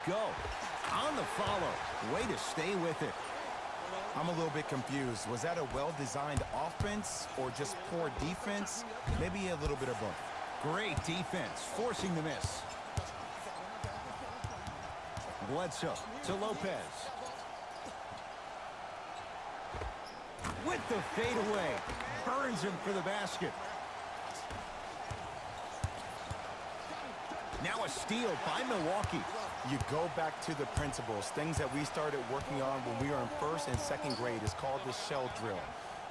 go. On the follow. Way to stay with it. I'm a little bit confused. Was that a well-designed offense or just poor defense? Maybe a little bit of both. Great defense, forcing the miss. Bledsoe to Lopez. With the fadeaway. Burns him for the basket. Now a steal by Milwaukee. You go back to the principles, things that we started working on when we were in first and second grade. It's called the shell drill.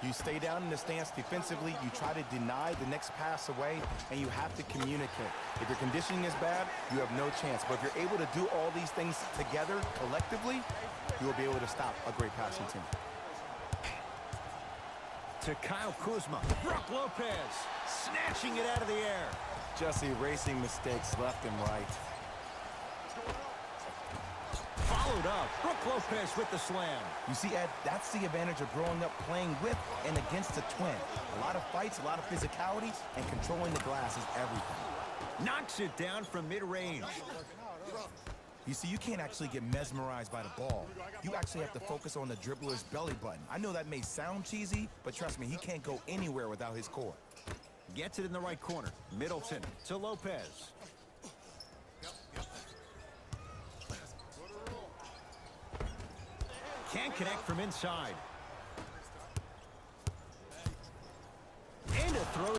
You stay down in the stance defensively, you try to deny the next pass away, and you have to communicate. If your conditioning is bad, you have no chance. But if you're able to do all these things together, collectively, you will be able to stop a great passing team. To Kyle Kuzma. Brook Lopez snatching it out of the air. Just erasing mistakes left and right. Followed up. Brook Lopez with the slam. You see, Ed, that's the advantage of growing up playing with and against a twin. A lot of fights, a lot of physicality, and controlling the glass is everything. Knocks it down from mid-range. You see, you can't actually get mesmerized by the ball. You actually have to focus on the dribbler's belly button. I know that may sound cheesy, but trust me, he can't go anywhere without his core. Gets it in the right corner. Middleton to Lopez. Can't connect from inside. And a throw.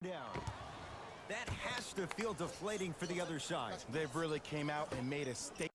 Down. That has to feel deflating for the other side. They've really came out and made a statement.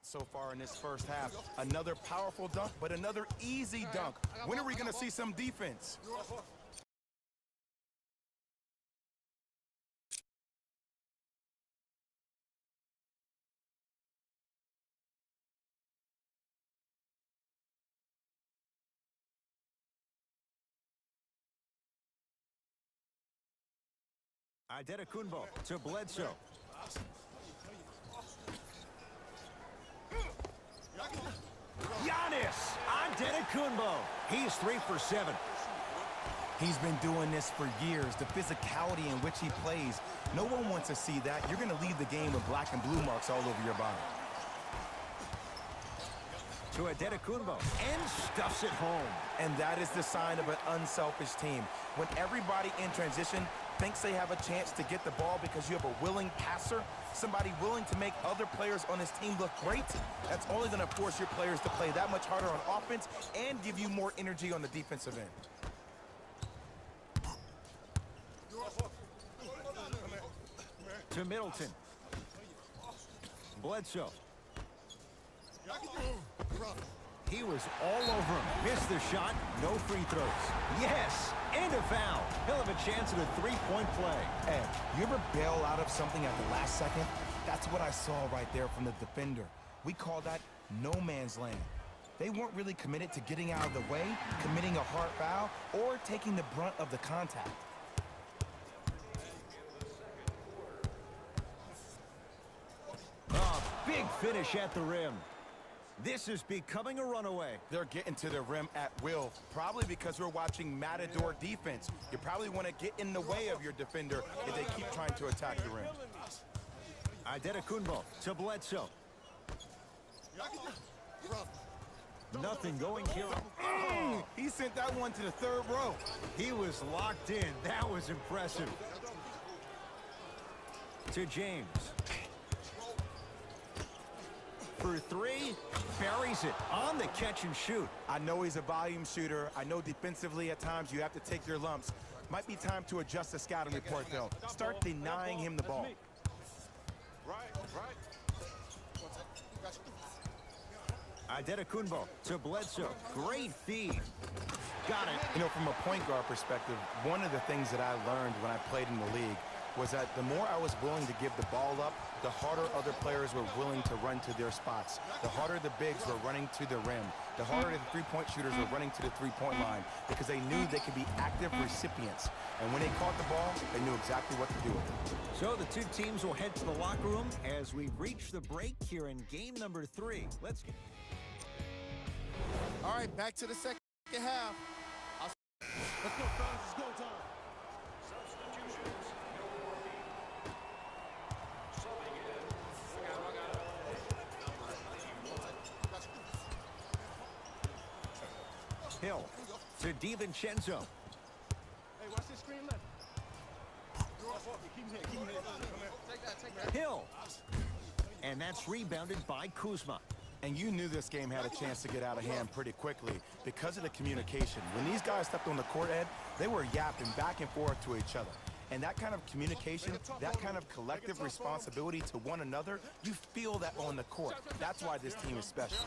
So far in this first half. Another powerful dunk, but another easy dunk. When are we going to see some defense? Antetokounmpo to Bledsoe. Giannis Antetokounmpo. He's 3 for 7. He's been doing this for years. The physicality in which he plays, no one wants to see that. You're going to leave the game with black and blue marks all over your body. To Antetokounmpo and stuffs it home. And that is the sign of an unselfish team. When everybody in transition thinks they have a chance to get the ball because you have a willing passer, somebody willing to make other players on his team look great, that's only going to force your players to play that much harder on offense and give you more energy on the defensive end. To Middleton. Bledsoe. He was all over him. Missed the shot. No free throws. Yes, and a foul. He'll have a chance at a three-point play. Hey, you ever bail out of something at the last second? That's what I saw right there from the defender. We call that no man's land. They weren't really committed to getting out of the way, committing a hard foul, or taking the brunt of the contact. Oh, big finish at the rim. This is becoming a runaway. They're getting to the rim at will, probably because we're watching Matador defense. You probably want to get in the way of your defender if they keep trying to attack the rim. Antetokounmpo to Bledsoe. Nothing going here. He sent that one to the third row. He was locked in. That was impressive. To James. For three, buries it on the catch and shoot. I know he's a volume shooter. I know defensively at times you have to take your lumps. Might be time to adjust the scouting report, though. Start denying him the ball. Antetokounmpo to Bledsoe. Great feed. Got it. You know, from a point guard perspective, one of the things that I learned when I played in the league was that the more I was willing to give the ball up, the harder other players were willing to run to their spots. The harder the bigs were running to the rim. The harder the three-point shooters were running to the three-point line because they knew they could be active recipients. And when they caught the ball, they knew exactly what to do with it. So the two teams will head to the locker room as we reach the break here in game number 3. Let's get... All right, back to the second half. Let's go, fellas. It's go time. Hill to DiVincenzo. Hey, watch this screen left. Keep him here. Take that. Hill. And that's rebounded by Kuzma. And you knew this game had a chance to get out of hand pretty quickly because of the communication. When these guys stepped on the court, Ed, they were yapping back and forth to each other. And that kind of communication, that kind of collective responsibility to one another, you feel that on the court. That's why this team is special.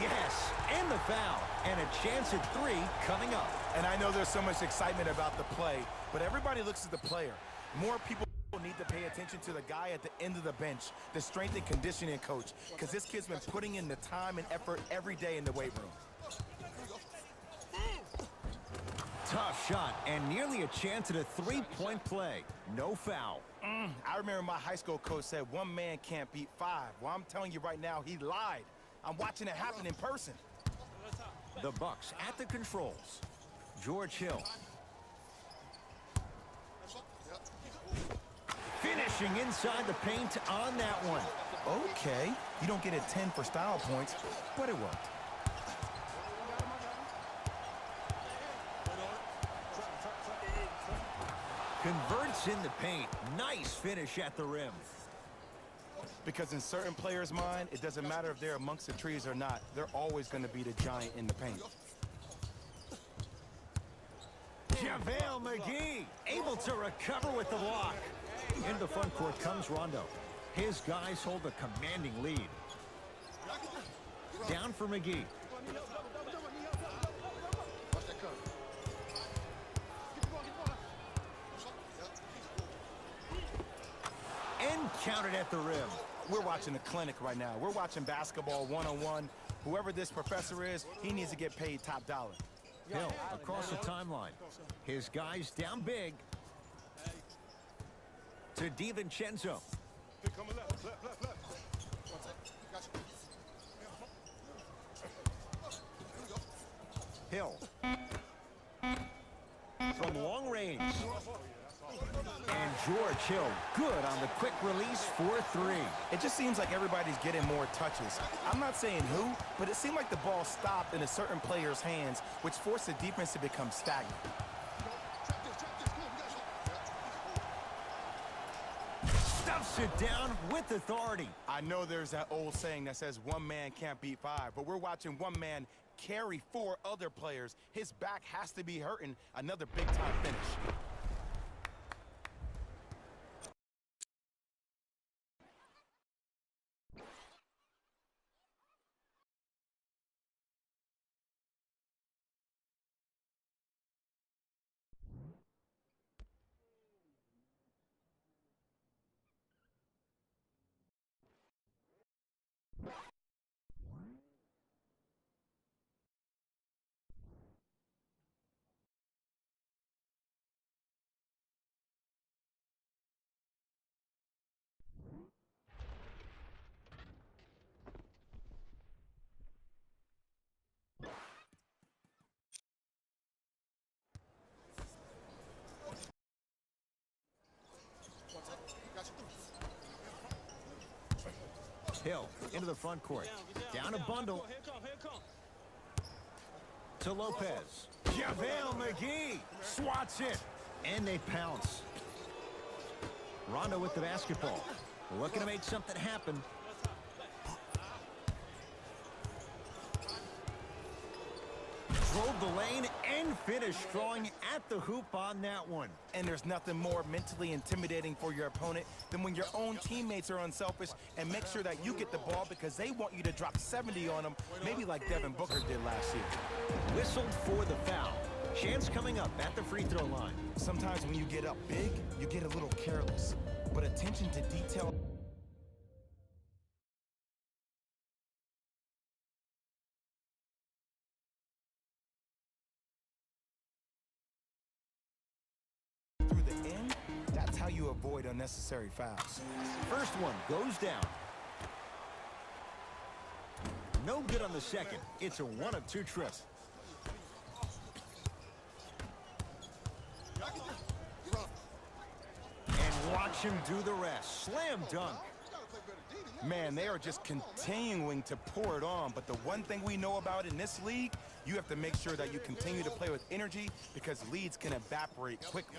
Yes, and the foul. And a chance at 3 coming up. And I know there's so much excitement about the play, but everybody looks at the player. More people need to pay attention to the guy at the end of the bench, the strength and conditioning coach, because this kid's been putting in the time and effort every day in the weight room. To Tough shot and nearly a chance at a three-point play. No foul. I remember my high school coach said one man can't beat five. Well, I'm telling you right now, he lied. I'm watching it happen in person. The Bucks at the controls. George Hill. Finishing inside the paint on that one. Okay, you don't get a 10 for style points, but it worked. Converts in the paint. Nice finish at the rim. Because in certain players' mind, it doesn't matter if they're amongst the trees or not. They're always going to be the giant in the paint. JaVale McGee able to recover with the block. Into the front court comes Rondo. His guys hold a commanding lead. Down for McGee. And counted at the rim. We're watching a clinic right now. We're watching basketball one-on-one. Whoever this professor is, he needs to get paid top dollar. Hill across the timeline. His guys down big. To DiVincenzo. Hill. From long range. And George Hill, good on the quick release for three. It just seems like everybody's getting more touches. I'm not saying who, but it seemed like the ball stopped in a certain player's hands, which forced the defense to become stagnant. Stuffs it down with authority. I know there's that old saying that says one man can't beat five, but we're watching one man carry four other players. His back has to be hurting. Another big-time finish. Hill into the front court. Down a bundle. To Lopez. JaVale McGee swats it. And they pounce. Rondo with the basketball. Looking to make something happen. Drove the lane and finished strong at the hoop on that one. And there's nothing more mentally intimidating for your opponent than when your own teammates are unselfish and make sure that you get the ball because they want you to drop 70 on them, maybe like Devin Booker did last year. Whistled for the foul. Chance coming up at the free throw line. Sometimes when you get up big, you get a little careless. But attention to detail. Through the end, that's how you avoid unnecessary fouls. First one goes down. No good on the second. It's a 1-of-2 trip. And watch him do the rest. Slam dunk. Man, they are just continuing to pour it on. But the one thing we know about in this league, you have to make sure that you continue to play with energy because leads can evaporate quickly.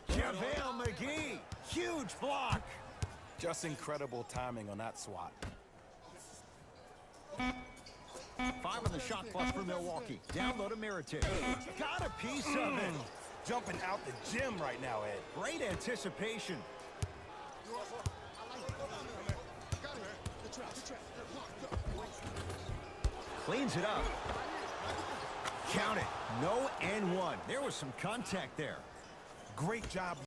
JaVale McGee. Huge block. Just incredible timing on that swat. 5 on the shot clock for Milwaukee. Down low to Mirotic. Got a piece of it. Jumping out the gym right now, Ed. Great anticipation. Cleans it up. Count it. No and one. There was some contact there. Great job.